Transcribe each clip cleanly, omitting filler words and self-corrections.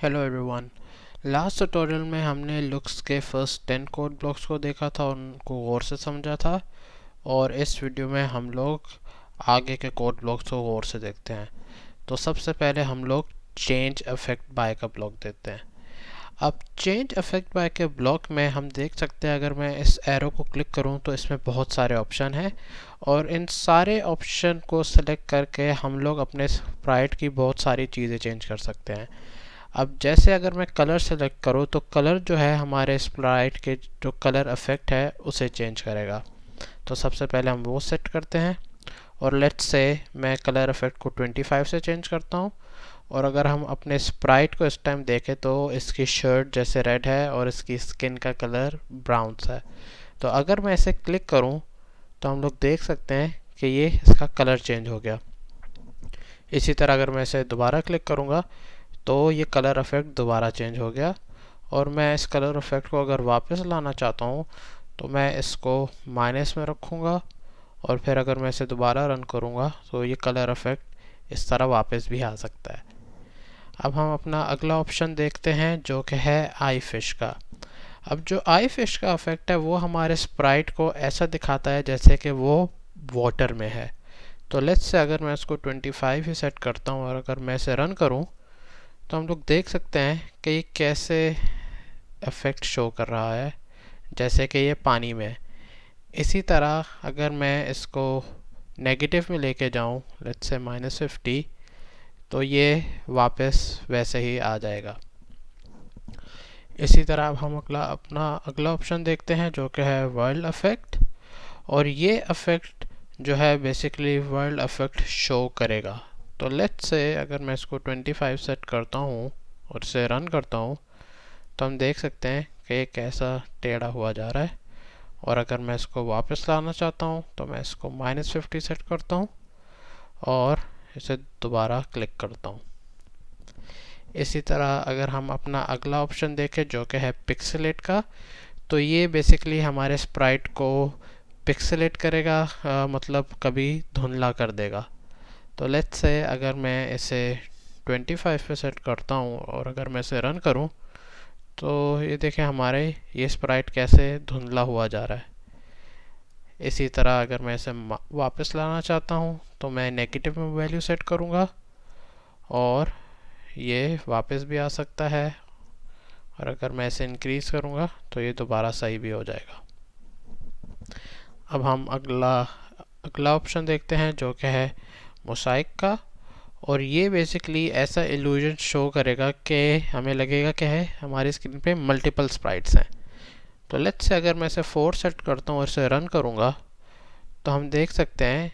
Hello everyone. Last tutorial में हमने looks के फर्स्ट 10 कोड ब्लॉक्स को देखा था और उनको गौर से समझा था। और इस वीडियो में हम लोग आगे के कोड ब्लॉक्स को गौर से देखते हैं। तो सबसे पहले हम लोग चेंज इफेक्ट बाय का ब्लॉक देते हैं। अब चेंज इफेक्ट बाय के ब्लॉक में हम देख सकते हैं, अगर मैं इस एरो को क्लिक करूं तो इसमें बहुत सारे ऑप्शन हैं और इन सारे ऑप्शन को सिलेक्ट करके हम लोग अपने स्प्राइट की बहुत सारी चीज़ें चेंज कर सकते हैं। अब जैसे अगर मैं कलर सेलेक्ट करूँ तो कलर जो है हमारे स्प्राइट के जो कलर इफेक्ट है उसे चेंज करेगा। तो सबसे पहले हम वो सेट करते हैं और लेट्स से मैं कलर इफेक्ट को 25 से चेंज करता हूँ। और अगर हम अपने स्प्राइट को इस टाइम देखें तो इसकी शर्ट जैसे रेड है और इसकी स्किन का कलर ब्राउन सा है। तो अगर मैं इसे क्लिक करूँ तो हम लोग देख सकते हैं कि ये इसका कलर चेंज हो गया। इसी तरह अगर मैं इसे दोबारा क्लिक करूँगा तो ये कलर इफेक्ट दोबारा चेंज हो गया। और मैं इस कलर इफेक्ट को अगर वापस लाना चाहता हूँ तो मैं इसको माइनस में रखूँगा और फिर अगर मैं इसे दोबारा रन करूँगा तो ये कलर इफेक्ट इस तरह वापस भी आ सकता है। अब हम अपना अगला ऑप्शन देखते हैं जो कि है आई फिश का। अब जो आई फिश का इफेक्ट है वो हमारे स्प्राइट को ऐसा दिखाता है जैसे कि वो वाटर में है। तो लेट्स से अगर मैं इसको 25 ही सेट करता हूँ और अगर मैं इसे रन करूँ तो हम लोग देख सकते हैं कि ये कैसे इफेक्ट शो कर रहा है जैसे कि ये पानी में। इसी तरह अगर मैं इसको नेगेटिव में लेके जाऊं, लेट्स से -50, तो ये वापस वैसे ही आ जाएगा। इसी तरह अब हम अपना अगला ऑप्शन देखते हैं जो कि है वर्ल्ड इफेक्ट। और ये इफेक्ट जो है बेसिकली वर्ल्ड इफेक्ट शो करेगा। तो लेट्स से अगर मैं इसको 25 सेट करता हूँ और इसे रन करता हूँ तो हम देख सकते हैं कि ये कैसा टेढ़ा हुआ जा रहा है। और अगर मैं इसको वापस लाना चाहता हूँ तो मैं इसको -50 सेट करता हूँ और इसे दोबारा क्लिक करता हूँ। इसी तरह अगर हम अपना अगला ऑप्शन देखें जो कि है पिक्सेलेट का, तो ये बेसिकली हमारे स्प्राइट को पिक्सेलेट करेगा, मतलब कभी धुंधला कर देगा। तो लेट्स से अगर मैं इसे 25 पे सेट करता हूँ और अगर मैं इसे रन करूँ तो ये देखें हमारे ये स्प्राइट कैसे धुंधला हुआ जा रहा है। इसी तरह अगर मैं इसे वापस लाना चाहता हूँ तो मैं नेगेटिव में वैल्यू सेट करूँगा और ये वापस भी आ सकता है। और अगर मैं इसे इंक्रीज़ करूँगा तो ये दोबारा सही भी हो जाएगा। अब हम अगला ऑप्शन देखते हैं जो कि है मोसाइक का। और ये बेसिकली ऐसा इल्यूजन शो करेगा कि हमें लगेगा कि है हमारी स्क्रीन पे मल्टीपल स्प्राइट्स हैं। तो लेट्स से अगर मैं इसे 4 सेट करता हूँ और इसे रन करूँगा तो हम देख सकते हैं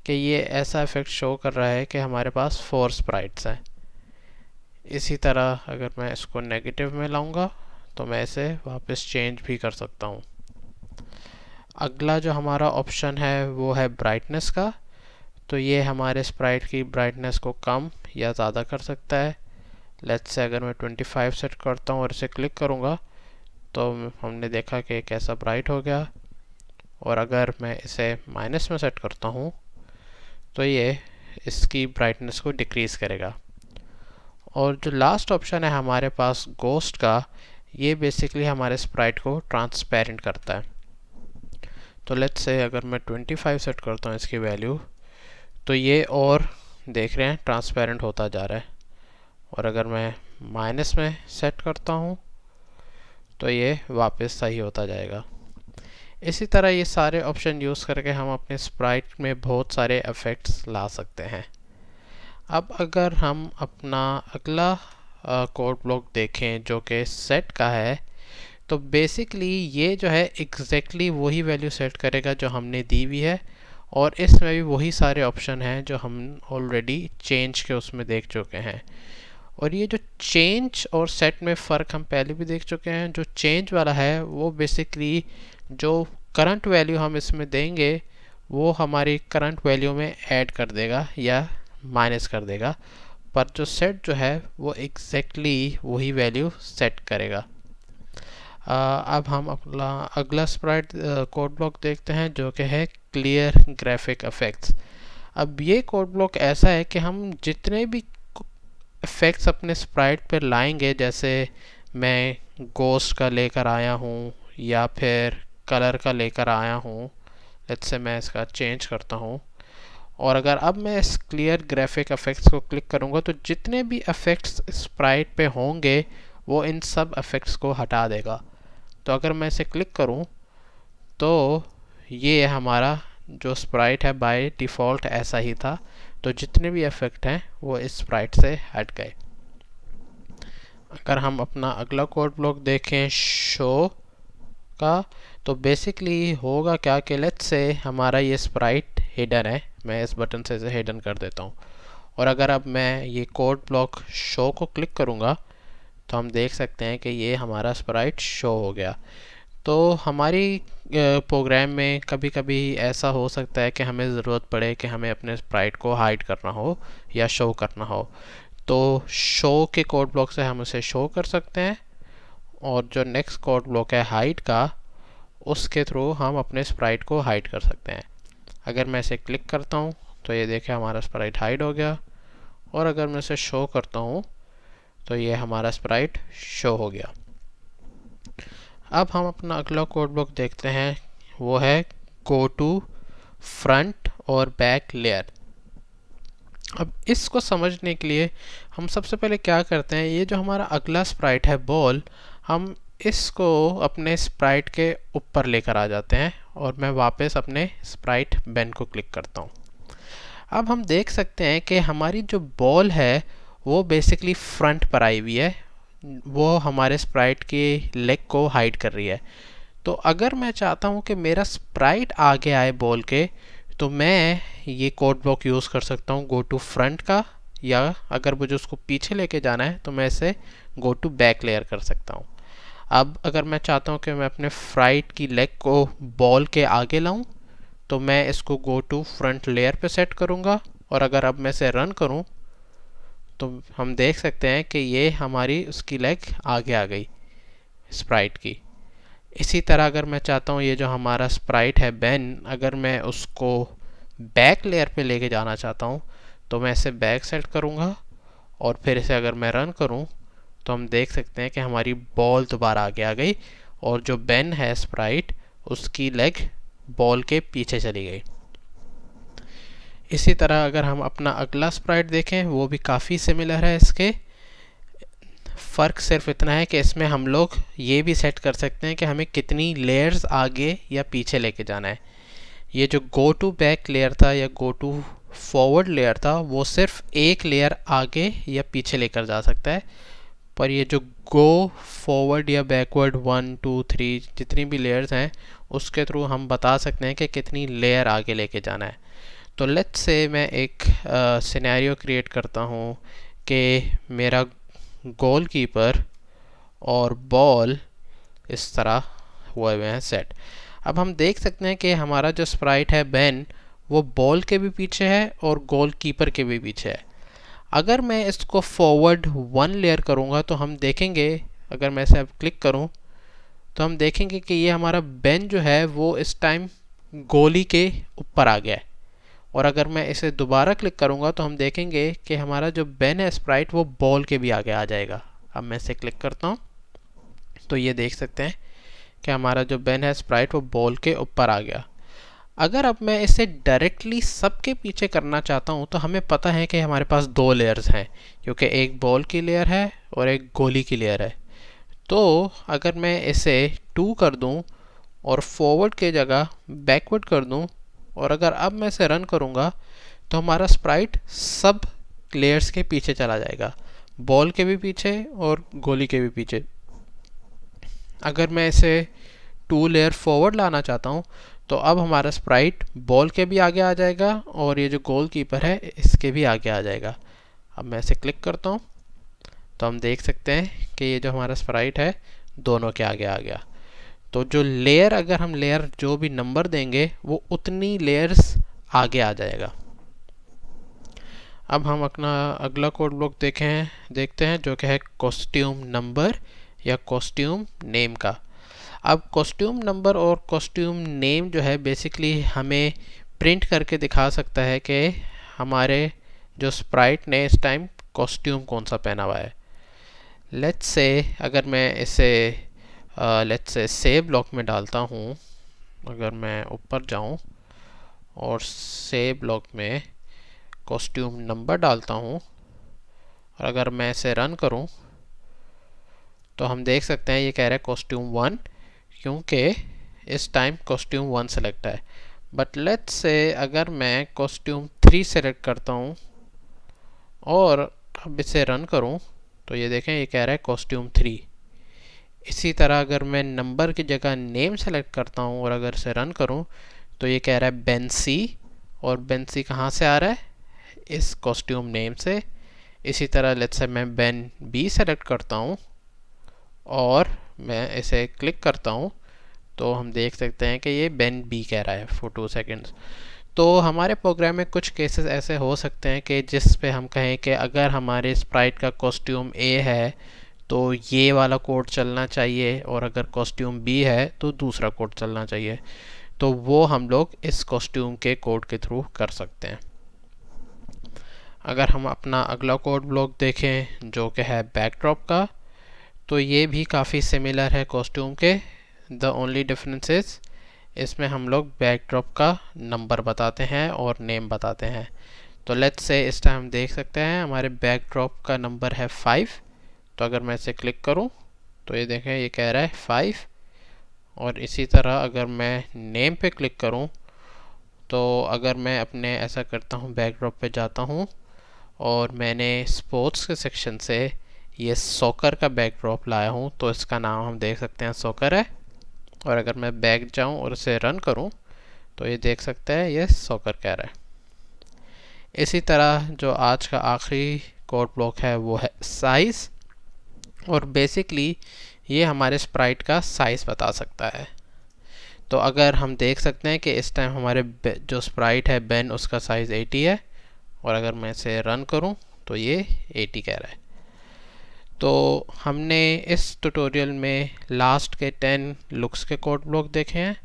कि ये ऐसा इफेक्ट शो कर रहा है कि हमारे पास 4 स्प्राइट्स हैं। इसी तरह अगर मैं इसको नेगेटिव में लाऊंगा तो मैं इसे वापस चेंज भी कर सकता हूँ। अगला जो हमारा ऑप्शन है वो है ब्राइटनेस का। तो ये हमारे स्प्राइट की ब्राइटनेस को कम या ज़्यादा कर सकता है। लेट्स से अगर मैं 25 सेट करता हूँ और इसे क्लिक करूँगा तो हमने देखा कि कैसा ब्राइट हो गया। और अगर मैं इसे माइनस में सेट करता हूँ तो ये इसकी ब्राइटनेस को डिक्रीज़ करेगा। और जो लास्ट ऑप्शन है हमारे पास गोस्ट का, ये बेसिकली हमारे स्प्राइट को ट्रांसपेरेंट करता है। तो लेट्स से अगर मैं 25 सेट करता हूँ इसकी वैल्यू तो ये और देख रहे हैं ट्रांसपेरेंट होता जा रहा है। और अगर मैं माइनस में सेट करता हूँ तो ये वापस सही होता जाएगा। इसी तरह ये सारे ऑप्शन यूज़ करके हम अपने स्प्राइट में बहुत सारे इफ़ेक्ट्स ला सकते हैं। अब अगर हम अपना अगला कोड ब्लॉक देखें जो कि सेट का है, तो बेसिकली ये जो है एग्जैक्टली वही वैल्यू सेट करेगा जो हमने दी हुई है। और इसमें भी वही सारे ऑप्शन हैं जो हम ऑलरेडी चेंज के उसमें देख चुके हैं। और ये जो चेंज और सेट में फ़र्क हम पहले भी देख चुके हैं। जो चेंज वाला है वो बेसिकली जो करंट वैल्यू हम इसमें देंगे वो हमारी करंट वैल्यू में ऐड कर देगा या माइनस कर देगा। पर जो सेट जो है वो एग्जैक्टली वही वैल्यू सेट करेगा। अब हम अपना अगला स्प्राइट कोड ब्लॉक देखते हैं जो कि है क्लियर ग्राफिक इफेक्ट्स। अब ये कोड ब्लॉक ऐसा है कि हम जितने भी इफ़ेक्ट्स अपने स्प्राइट पे लाएंगे, जैसे मैं गोस्ट का लेकर आया हूँ या फिर कलर का लेकर आया हूँ, लेट्स से मैं इसका चेंज करता हूँ, और अगर अब मैं इस क्लियर ग्राफिक इफेक्ट्स को क्लिक करूँगा तो जितने भी इफेक्ट्स स्प्राइट पे होंगे वो इन सब इफेक्ट्स को हटा देगा। तो अगर मैं इसे क्लिक करूँ तो ये हमारा जो स्प्राइट है बाय डिफ़ॉल्ट ऐसा ही था, तो जितने भी इफेक्ट हैं वो इस स्प्राइट से हट गए। अगर हम अपना अगला कोड ब्लॉक देखें शो का, तो बेसिकली होगा क्या कि लेट्स से हमारा ये स्प्राइट हिडन है, मैं इस बटन से इसे हिडन कर देता हूँ, और अगर अब मैं ये कोड ब्लॉक शो को क्लिक करूँगा तो हम देख सकते हैं कि ये हमारा स्प्राइट शो हो गया। तो हमारी प्रोग्राम में कभी कभी ऐसा हो सकता है कि हमें ज़रूरत पड़े कि हमें अपने स्प्राइट को हाइड करना हो या शो करना हो, तो शो के कोड ब्लॉक से हम उसे शो कर सकते हैं, और जो नेक्स्ट कोड ब्लॉक है हाइड का, उसके थ्रू हम अपने स्प्राइट को हाइड कर सकते हैं। अगर मैं इसे क्लिक करता हूँ तो ये देखें हमारा स्प्राइट हाइड हो गया, और अगर मैं इसे शो करता हूँ तो ये हमारा स्प्राइट शो हो गया। अब हम अपना अगला कोड ब्लॉक देखते हैं, वो है गो टू फ्रंट और बैक लेयर। अब इसको समझने के लिए हम सबसे पहले क्या करते हैं, ये जो हमारा अगला स्प्राइट है बॉल, हम इसको अपने स्प्राइट के ऊपर लेकर आ जाते हैं, और मैं वापस अपने स्प्राइट बेन को क्लिक करता हूँ। अब हम देख सकते हैं कि हमारी जो बॉल है वो बेसिकली फ्रंट पर आई हुई है, वो हमारे स्प्राइट के लेग को हाइड कर रही है। तो अगर मैं चाहता हूँ कि मेरा स्प्राइट आगे आए बॉल के, तो मैं ये कोड ब्लॉक यूज़ कर सकता हूँ गो टू फ्रंट का, या अगर मुझे उसको पीछे लेके जाना है तो मैं इसे गो टू बैक लेयर कर सकता हूँ। अब अगर मैं चाहता हूँ कि मैं अपने फ्राइट की लेग को बॉल के आगे लाऊं, तो मैं इसको गो टू फ्रंट लेयर पे सेट करूँगा, और अगर अब मैं इसे रन करूँ तो हम देख सकते हैं कि ये हमारी उसकी लेग आगे आ गई स्प्राइट की। इसी तरह अगर मैं चाहता हूँ ये जो हमारा स्प्राइट है बेन, अगर मैं उसको बैक लेयर पे लेके जाना चाहता हूँ, तो मैं इसे बैक सेट करूँगा, और फिर इसे अगर मैं रन करूँ तो हम देख सकते हैं कि हमारी बॉल दोबारा आगे आ गई, और जो बेन है स्प्राइट उसकी लेग बॉल के पीछे चली गई। इसी तरह अगर हम अपना अगला स्प्राइट देखें, वो भी काफ़ी सिमिलर है इसके, फ़र्क सिर्फ इतना है कि इसमें हम लोग ये भी सेट कर सकते हैं कि हमें कितनी लेयर्स आगे या पीछे लेके जाना है। ये जो गो टू बैक लेयर था या गो टू फॉरवर्ड लेयर था, वो सिर्फ एक लेयर आगे या पीछे लेकर जा सकता है, पर ये जो गो फॉरवर्ड या बैकवर्ड 1 2 3 जितनी भी लेयर्स हैं उसके थ्रू हम बता सकते हैं कि कितनी लेयर आगे लेके जाना है। तो लेट्स से मैं एक सिनेरियो क्रिएट करता हूँ कि मेरा गोल कीपर और बॉल इस तरह हुए हुए हैं सेट। अब हम देख सकते हैं कि हमारा जो स्प्राइट है बेन, वो बॉल के भी पीछे है और गोल कीपर के भी पीछे है। अगर मैं इसको फॉरवर्ड 1 लेयर करूँगा तो हम देखेंगे, अगर मैं इसे अब क्लिक करूँ तो हम देखेंगे कि ये हमारा बेन जो है वो इस टाइम गोली के ऊपर आ गया है, और अगर मैं इसे दोबारा क्लिक करूँगा तो हम देखेंगे कि हमारा जो बेन है स्प्राइट वो बॉल के भी आगे आ जाएगा। अब मैं इसे क्लिक करता हूँ तो ये देख सकते हैं कि हमारा जो बेन है स्प्राइट वो बॉल के ऊपर आ गया। अगर अब मैं इसे डायरेक्टली सबके पीछे करना चाहता हूँ तो हमें पता है कि हमारे पास 2 लेयर्स हैं, क्योंकि एक बॉल की लेयर है और एक गोली की लेयर है। तो अगर मैं इसे 2 कर दूँ और फॉरवर्ड के जगह बैकवर्ड कर दूँ, और अगर अब मैं इसे रन करूँगा तो हमारा स्प्राइट सब लेयर्स के पीछे चला जाएगा, बॉल के भी पीछे और गोली के भी पीछे। अगर मैं इसे 2 लेयर फॉरवर्ड लाना चाहता हूँ तो अब हमारा स्प्राइट बॉल के भी आगे आ जाएगा और ये जो गोल कीपर है इसके भी आगे आ जाएगा। अब मैं इसे क्लिक करता हूँ तो हम देख सकते हैं कि ये जो हमारा स्प्राइट है दोनों के आगे आ गया। तो जो लेयर, अगर हम लेयर जो भी नंबर देंगे वो उतनी लेयर्स आगे आ जाएगा। अब हम अपना अगला कोड ब्लॉक देखते हैं जो कि है कॉस्ट्यूम नंबर या कॉस्ट्यूम नेम का। अब कॉस्ट्यूम नंबर और कॉस्ट्यूम नेम जो है बेसिकली हमें प्रिंट करके दिखा सकता है कि हमारे जो स्प्राइट ने इस टाइम कॉस्ट्यूम कौन सा पहना हुआ है। लेट्स से अगर मैं इसे लेट्स से से ब्लॉक में डालता हूँ, अगर मैं ऊपर जाऊँ और से ब्लॉक में कॉस्ट्यूम नंबर डालता हूँ और अगर मैं इसे रन करूँ तो हम देख सकते हैं ये कह रहा है कॉस्ट्यूम 1, क्योंकि इस टाइम कॉस्ट्यूम 1 सेलेक्ट है। बट लेट्स से अगर मैं कॉस्ट्यूम 3 सेलेक्ट करता हूँ और अब इसे रन करूँ तो ये देखें ये कह रहा है कॉस्ट्यूम 3। इसी तरह अगर मैं नंबर की जगह नेम सेलेक्ट करता हूँ और अगर इसे रन करूँ तो ये कह रहा है बेन सी, और बेन सी कहाँ से आ रहा है, इस कॉस्ट्यूम नेम से। इसी तरह लेट्स से मैं बेन बी सेलेक्ट करता हूँ और मैं इसे क्लिक करता हूँ तो हम देख सकते हैं कि ये बेन बी कह रहा है फॉर 2 सेकेंड्स। तो हमारे प्रोग्राम में कुछ केसेस ऐसे हो सकते हैं कि जिस पे हम कहें कि अगर हमारे स्प्राइट का कॉस्ट्यूम ए है तो ये वाला कोड चलना चाहिए, और अगर कॉस्ट्यूम बी है तो दूसरा कोड चलना चाहिए। तो वो हम लोग इस कॉस्ट्यूम के कोड के थ्रू कर सकते हैं। अगर हम अपना अगला कोड ब्लॉक देखें जो कि है बैकड्रॉप का, तो ये भी काफ़ी सिमिलर है कॉस्ट्यूम के। द ओनली डिफरेंस इज इसमें हम लोग बैकड्रॉप का नंबर बताते हैं और नेम बताते हैं। तो लेट्स से इस टाइम हम देख सकते हैं हमारे बैकड्रॉप का नंबर है 5। तो अगर मैं इसे क्लिक करूं तो ये देखें ये कह रहा है 5। और इसी तरह अगर मैं नेम पे क्लिक करूं तो अगर मैं अपने ऐसा करता हूं बैकड्रॉप पे जाता हूं और मैंने स्पोर्ट्स के सेक्शन से ये सॉकर का बैकड्रॉप लाया हूं तो इसका नाम हम देख सकते हैं सॉकर है। और अगर मैं बैक जाऊं और इसे रन करूं तो ये देख सकते हैं ये सॉकर कह रहा है। इसी तरह जो आज का आखिरी कोड ब्लॉक है वो है साइज़, और बेसिकली ये हमारे स्प्राइट का साइज़ बता सकता है। तो अगर हम देख सकते हैं कि इस टाइम हमारे जो स्प्राइट है बेन उसका साइज़ 80 है, और अगर मैं इसे रन करूं तो ये 80 कह रहा है। तो हमने इस ट्यूटोरियल में लास्ट के 10 लुक्स के कोड ब्लॉक देखे हैं।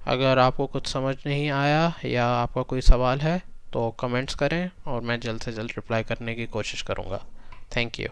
अगर आपको कुछ समझ नहीं आया या आपका कोई सवाल है तो कमेंट्स करें और मैं जल्द से जल्द रिप्लाई करने की कोशिश करूँगा। Thank you.